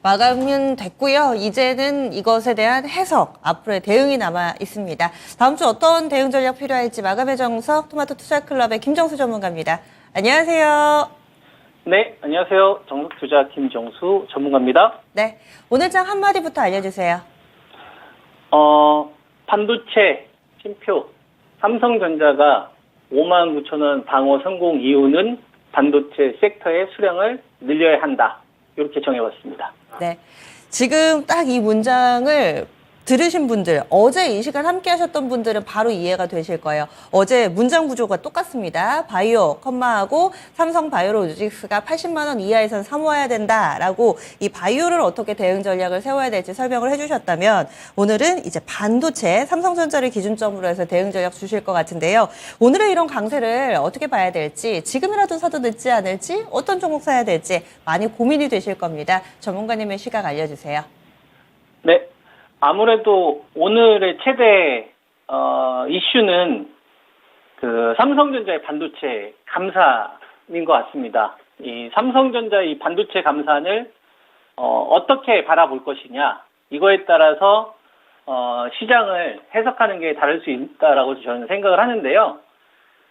마감은 됐고요. 이제는 이것에 대한 해석, 앞으로의 대응이 남아 있습니다. 다음 주 어떤 대응 전략 필요할지 마감의 정석 토마토 투자클럽의 김정수 전문가입니다. 안녕하세요. 네, 안녕하세요. 정석투자 김정수 전문가입니다. 네, 오늘 장 한마디부터 알려주세요. 반도체 쉼표 삼성전자가 59,000원 방어 성공 이유는 반도체 섹터의 수량을 늘려야 한다. 이렇게 정해봤습니다. 네, 지금 딱 이 문장을 들으신 분들, 어제 이 시간 함께 하셨던 분들은 바로 이해가 되실 거예요. 어제 문장 구조가 똑같습니다. 바이오, 컴마하고 삼성 바이오로직스가 80만 원 이하에선 사모아야 된다라고 이 바이오를 어떻게 대응 전략을 세워야 될지 설명을 해주셨다면 오늘은 이제 반도체, 삼성전자를 기준점으로 해서 대응 전략 주실 것 같은데요. 오늘의 이런 강세를 어떻게 봐야 될지, 지금이라도 사도 늦지 않을지, 어떤 종목 사야 될지 많이 고민이 되실 겁니다. 전문가님의 시각 알려주세요. 네, 아무래도 오늘의 최대 이슈는 그 삼성전자의 반도체 감산인 것 같습니다. 이 삼성전자의 이 반도체 감산을 어떻게 바라볼 것이냐, 이거에 따라서 시장을 해석하는 게 다를 수 있다라고 저는 생각을 하는데요.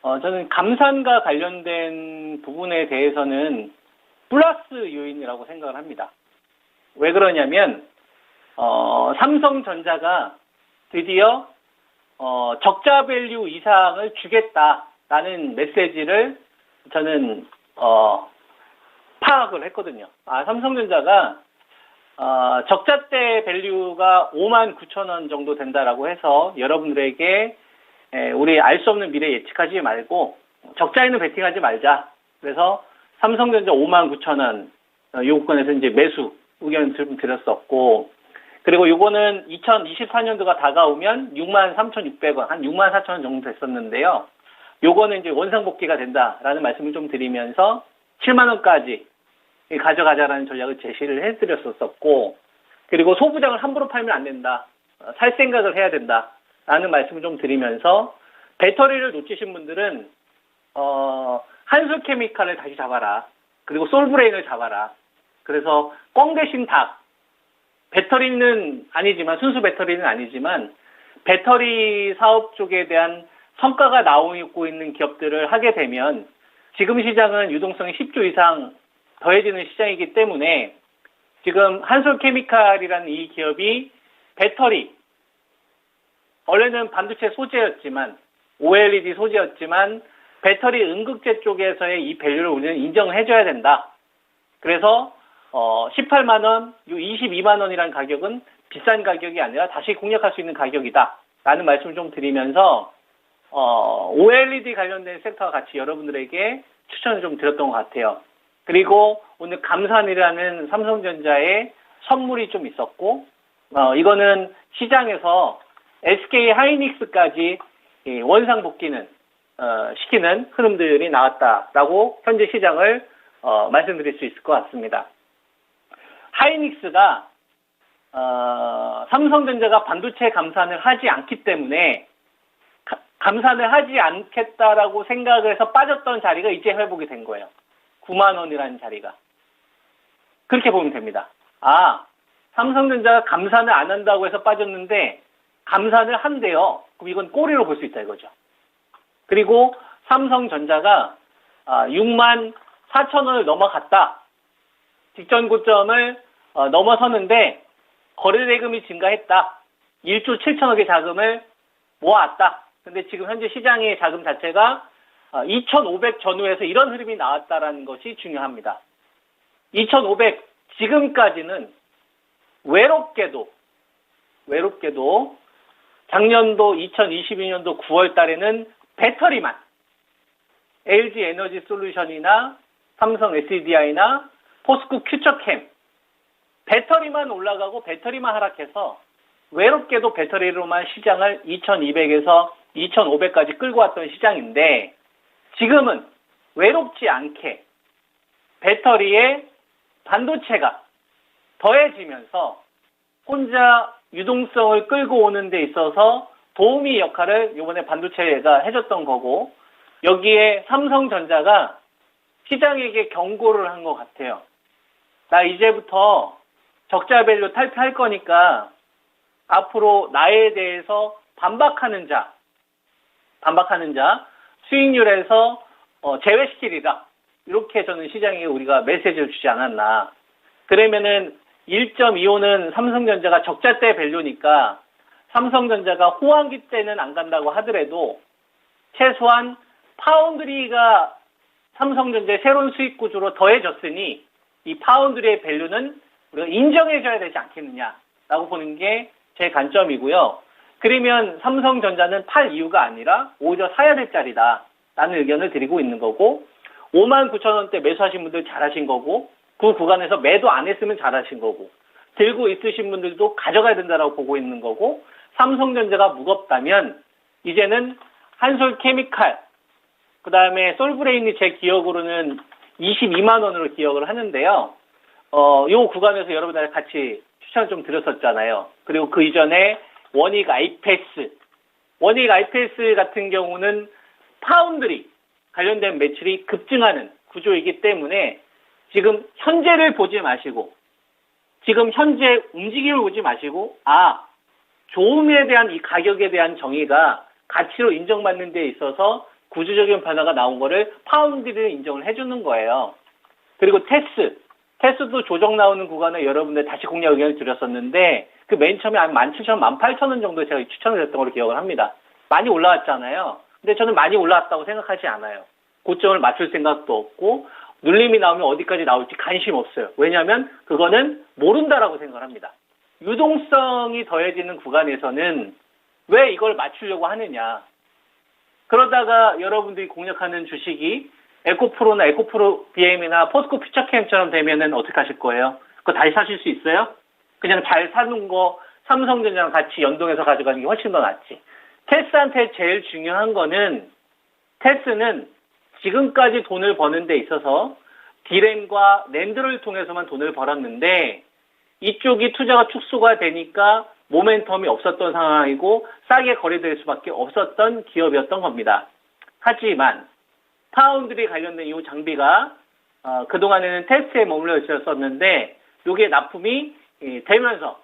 저는 감산과 관련된 부분에 대해서는 플러스 요인이라고 생각을 합니다. 왜 그러냐면 삼성전자가 드디어 적자 밸류 이상을 주겠다라는 메시지를 저는 파악을 했거든요. 삼성전자가 적자대 밸류가 59,000원 정도 된다라고 해서 여러분들에게 우리 알 수 없는 미래 예측하지 말고 적자에는 베팅하지 말자. 그래서 삼성전자 59,000원 요건에서 이제 매수 의견을 드렸었고, 그리고 요거는 2024년도가 다가오면 63,600원, 한 64,000원 정도 됐었는데요. 요거는 이제 원상복귀가 된다라는 말씀을 좀 드리면서 7만원까지 가져가자라는 전략을 제시를 해드렸었고, 그리고 소부장을 함부로 팔면 안 된다. 살 생각을 해야 된다라는 말씀을 좀 드리면서, 배터리를 놓치신 분들은 한솔케미칼을 다시 잡아라. 그리고 솔브레인을 잡아라. 그래서 꽝 대신 닭. 배터리는 아니지만, 순수 배터리는 아니지만 배터리 사업 쪽에 대한 성과가 나오고 있는 기업들을 하게 되면 지금 시장은 유동성이 10조 이상 더해지는 시장이기 때문에 지금 한솔케미칼이라는 이 기업이 배터리, 원래는 반도체 소재였지만 OLED 소재였지만 배터리 응급제 쪽에서의 이 밸류를 우리는 인정을 해줘야 된다. 그래서 18만 원, 22만 원이라는 가격은 비싼 가격이 아니라 다시 공략할 수 있는 가격이다 라는 말씀을 좀 드리면서 OLED 관련된 섹터와 같이 여러분들에게 추천을 좀 드렸던 것 같아요. 그리고 오늘 감산이라는 삼성전자의 선물이 좀 있었고, 이거는 시장에서 SK 하이닉스까지 원상복귀는 시키는 흐름들이 나왔다라고 현재 시장을 말씀드릴 수 있을 것 같습니다. 하이닉스가 삼성전자가 반도체 감산을 하지 않기 때문에 감산을 하지 않겠다라고 생각을 해서 빠졌던 자리가 이제 회복이 된 거예요. 9만 원이라는 자리가. 그렇게 보면 됩니다. 삼성전자가 감산을 안 한다고 해서 빠졌는데 감산을 한대요. 그럼 이건 꼬리로 볼 수 있다 이거죠. 그리고 삼성전자가 6만 4천 원을 넘어갔다. 직전 고점을 넘어서는데 거래대금이 증가했다. 1조 7천억의 자금을 모았다. 근데 지금 현재 시장의 자금 자체가 2,500 전후에서 이런 흐름이 나왔다라는 것이 중요합니다. 2,500 지금까지는 외롭게도 작년도 2022년도 9월 달에는 배터리만 LG 에너지 솔루션이나 삼성 SDI나 포스코 퓨처캠 배터리만 올라가고 배터리만 하락해서 외롭게도 배터리로만 시장을 2200에서 2500까지 끌고 왔던 시장인데, 지금은 외롭지 않게 배터리에 반도체가 더해지면서 혼자 유동성을 끌고 오는 데 있어서 도우미 역할을 이번에 반도체가 해줬던 거고, 여기에 삼성전자가 시장에게 경고를 한 것 같아요. 나 이제부터 적자 밸류 탈피할 거니까 앞으로 나에 대해서 반박하는 자, 수익률에서 제외시키리라. 이렇게 저는 시장에 우리가 메시지를 주지 않았나. 그러면은 1.25는 삼성전자가 적자 때 밸류니까 삼성전자가 호황기 때는 안 간다고 하더라도 최소한 파운드리가 삼성전자의 새로운 수익 구조로 더해졌으니 이 파운드리의 밸류는 우리가 인정해줘야 되지 않겠느냐라고 보는 게 제 관점이고요. 그러면 삼성전자는 팔 이유가 아니라 오히려 사야 될 자리다라는 의견을 드리고 있는 거고 59,000원대 매수하신 분들 잘하신 거고 그 구간에서 매도 안 했으면 잘하신 거고 들고 있으신 분들도 가져가야 된다라고 보고 있는 거고 삼성전자가 무겁다면 이제는 한솔케미칼 그 다음에 솔브레인이 제 기억으로는 22만 원으로 기억을 하는데요. 요 구간에서 여러분들 같이 추천을 좀 드렸었잖아요. 그리고 그 이전에 원익 아이패스 같은 경우는 파운드리 관련된 매출이 급증하는 구조이기 때문에 지금 현재를 보지 마시고 지금 현재 움직임을 보지 마시고 조음에 대한 이 가격에 대한 정의가 가치로 인정받는 데 있어서 구조적인 변화가 나온 거를 파운드리를 인정을 해주는 거예요. 그리고 테스도 조정 나오는 구간에 여러분들 다시 공략 의견을 드렸었는데 그 맨 처음에 한 17,000원, 18,000원 정도 제가 추천을 드렸던 걸로 기억을 합니다. 많이 올라왔잖아요. 근데 저는 많이 올라왔다고 생각하지 않아요. 고점을 맞출 생각도 없고 눌림이 나오면 어디까지 나올지 관심 없어요. 왜냐하면 그거는 모른다라고 생각을 합니다. 유동성이 더해지는 구간에서는 왜 이걸 맞추려고 하느냐. 그러다가 여러분들이 공략하는 주식이 에코프로나 에코프로 BM이나 포스코 퓨처캠처럼 되면은 어떻게 하실 거예요? 그거 다시 사실 수 있어요? 그냥 잘 사는 거 삼성전자랑 같이 연동해서 가져가는 게 훨씬 더 낫지. 테스한테 제일 중요한 거는 테스는 지금까지 돈을 버는 데 있어서 디램과 랜드를 통해서만 돈을 벌었는데 이쪽이 투자가 축소가 되니까 모멘텀이 없었던 상황이고 싸게 거래될 수밖에 없었던 기업이었던 겁니다. 하지만 파운드리 관련된 이 장비가 그동안에는 테스트에 머물러 있었는데 이게 납품이 되면서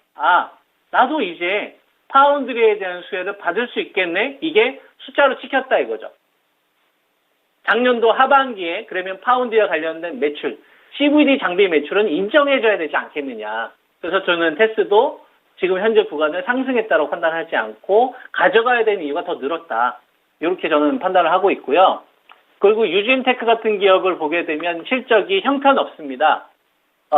나도 이제 파운드리에 대한 수혜를 받을 수 있겠네. 이게 숫자로 찍혔다 이거죠. 작년도 하반기에 그러면 파운드리와 관련된 매출, CVD 장비 매출은 인정해줘야 되지 않겠느냐. 그래서 저는 테스도 지금 현재 구간을 상승했다고 판단하지 않고 가져가야 되는 이유가 더 늘었다. 이렇게 저는 판단을 하고 있고요. 그리고 유진테크 같은 기업을 보게 되면 실적이 형편없습니다.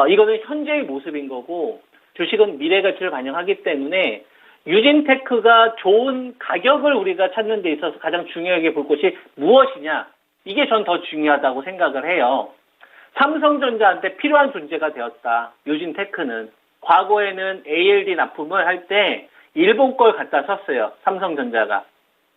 이거는 현재의 모습인 거고 주식은 미래 가치를 반영하기 때문에 유진테크가 좋은 가격을 우리가 찾는 데 있어서 가장 중요하게 볼 것이 무엇이냐. 이게 전 더 중요하다고 생각을 해요. 삼성전자한테 필요한 존재가 되었다. 유진테크는. 과거에는 ALD 납품을 할 때 일본 걸 갖다 썼어요. 삼성전자가.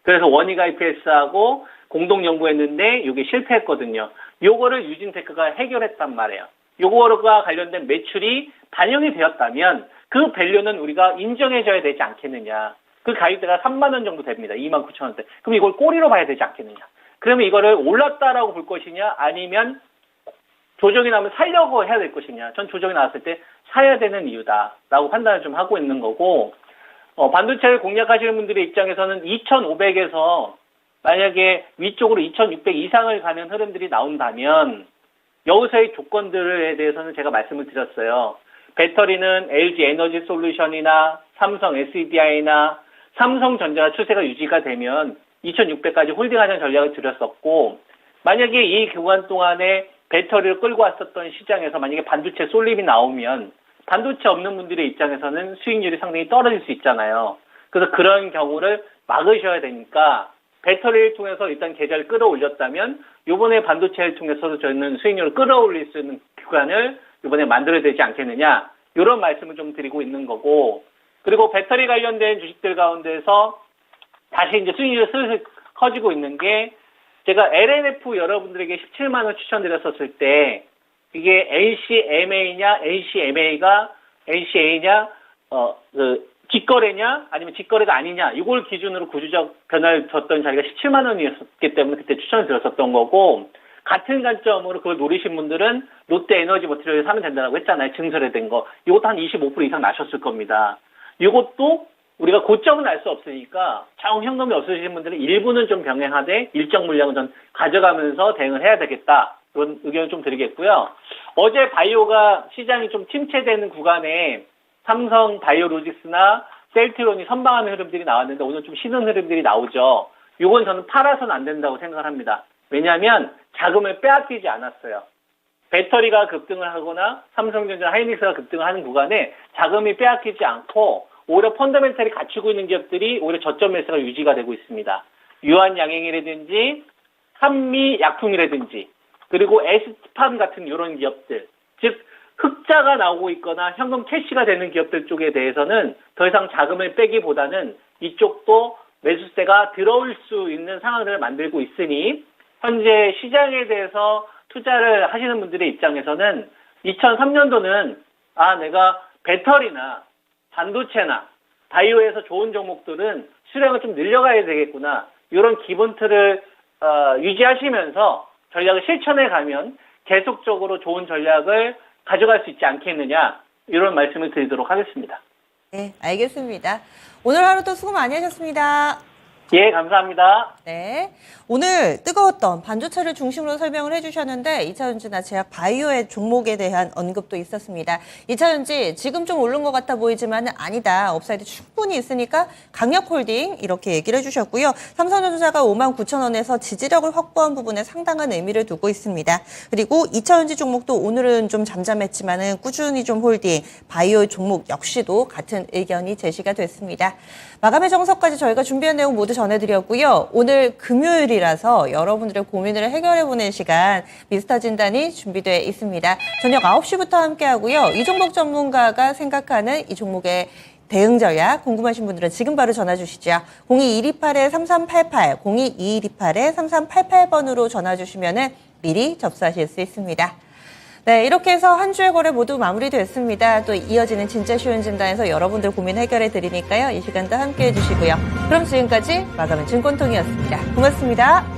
그래서 원익 IPS하고 공동 연구했는데 이게 실패했거든요. 요거를 유진테크가 해결했단 말이에요. 요거가 관련된 매출이 반영이 되었다면 그 밸류는 우리가 인정해줘야 되지 않겠느냐. 그 가격대가 3만 원 정도 됩니다. 29,000원대. 그럼 이걸 꼬리로 봐야 되지 않겠느냐. 그러면 이거를 올랐다라고 볼 것이냐 아니면 조정이 나면 살려고 해야 될 것이냐. 전 조정이 나왔을 때 사야 되는 이유다라고 판단을 좀 하고 있는 거고 반도체를 공략하시는 분들의 입장에서는 2,500에서 만약에 위쪽으로 2,600 이상을 가는 흐름들이 나온다면 여기서의 조건들에 대해서는 제가 말씀을 드렸어요. 배터리는 LG 에너지 솔루션이나 삼성 SDI나 삼성전자 추세가 유지가 되면 2,600까지 홀딩하는 전략을 드렸었고 만약에 이 구간 동안에 배터리를 끌고 왔었던 시장에서 만약에 반도체 쏠림이 나오면 반도체 없는 분들의 입장에서는 수익률이 상당히 떨어질 수 있잖아요. 그래서 그런 경우를 막으셔야 되니까 배터리를 통해서 일단 계좌를 끌어올렸다면 이번에 반도체를 통해서도 저희는 수익률을 끌어올릴 수 있는 구간을 이번에 만들어야 되지 않겠느냐 이런 말씀을 좀 드리고 있는 거고 그리고 배터리 관련된 주식들 가운데서 다시 이제 수익률이 슬슬 커지고 있는 게 제가 LNF 여러분들에게 17만 원 추천드렸었을 때 이게 NCMA냐 NCMA가 NCA냐 직거래냐 아니면 직거래가 아니냐 이걸 기준으로 구조적 변화를 줬던 자리가 17만 원이었기 때문에 그때 추천을 드렸었던 거고 같은 관점으로 그걸 노리신 분들은 롯데 에너지 머티리얼을 사면 된다고 했잖아요. 증설된 거. 이것도 한 25% 이상 나셨을 겁니다. 이것도 우리가 고점은 알 수 없으니까 차후 현금이 없으신 분들은 일부는 좀 병행하되 일정 물량은 좀 가져가면서 대응을 해야 되겠다. 그런 의견을 좀 드리겠고요. 어제 바이오가 시장이 좀 침체되는 구간에 삼성 바이오로직스나 셀트론이 선방하는 흐름들이 나왔는데 오늘 좀 쉬는 흐름들이 나오죠. 이건 저는 팔아서는 안 된다고 생각을 합니다. 왜냐하면 자금을 빼앗기지 않았어요. 배터리가 급등을 하거나 삼성전자, 하이닉스가 급등을 하는 구간에 자금이 빼앗기지 않고 오히려 펀더멘털이 갖추고 있는 기업들이 오히려 저점 매수가 유지가 되고 있습니다. 유한양행이라든지 한미약품이라든지 그리고 에스판 같은 이런 기업들, 즉 흑자가 나오고 있거나 현금 캐시가 되는 기업들 쪽에 대해서는 더 이상 자금을 빼기보다는 이쪽도 매수세가 들어올 수 있는 상황들을 만들고 있으니 현재 시장에 대해서 투자를 하시는 분들의 입장에서는 2003년도는 내가 배터리나 반도체나 바이오에서 좋은 종목들은 수량을 좀 늘려가야 되겠구나. 이런 기본 틀을 유지하시면서 전략을 실천해 가면 계속적으로 좋은 전략을 가져갈 수 있지 않겠느냐. 이런 말씀을 드리도록 하겠습니다. 네, 알겠습니다. 오늘 하루도 수고 많이 하셨습니다. 예, 감사합니다. 네. 오늘 뜨거웠던 반도체를 중심으로 설명을 해주셨는데 2차전지나 제약 바이오의 종목에 대한 언급도 있었습니다. 2차전지 지금 좀 오른 것 같아 보이지만 아니다. 업사이드 충분히 있으니까 강력홀딩 이렇게 얘기를 해주셨고요. 삼성전자가 59,000원에서 지지력을 확보한 부분에 상당한 의미를 두고 있습니다. 그리고 2차전지 종목도 오늘은 좀 잠잠했지만 꾸준히 좀 홀딩, 바이오의 종목 역시도 같은 의견이 제시가 됐습니다. 마감의 정석까지 저희가 준비한 내용 모두 전해드렸고요. 오늘 금요일이라서 여러분들의 고민을 해결해보는 시간 미스터 진단이 준비되어 있습니다. 저녁 9시부터 함께하고요. 이 종목 전문가가 생각하는 이 종목의 대응 전략 궁금하신 분들은 지금 바로 전화 주시죠. 02-128-3388, 02-228-3388번으로 전화 주시면 미리 접수하실 수 있습니다. 네, 이렇게 해서 한 주의 거래 모두 마무리됐습니다. 또 이어지는 진짜 쉬운 진단에서 여러분들 고민 해결해 드리니까요. 이 시간도 함께해 주시고요. 그럼 지금까지 마감은 증권통이었습니다. 고맙습니다.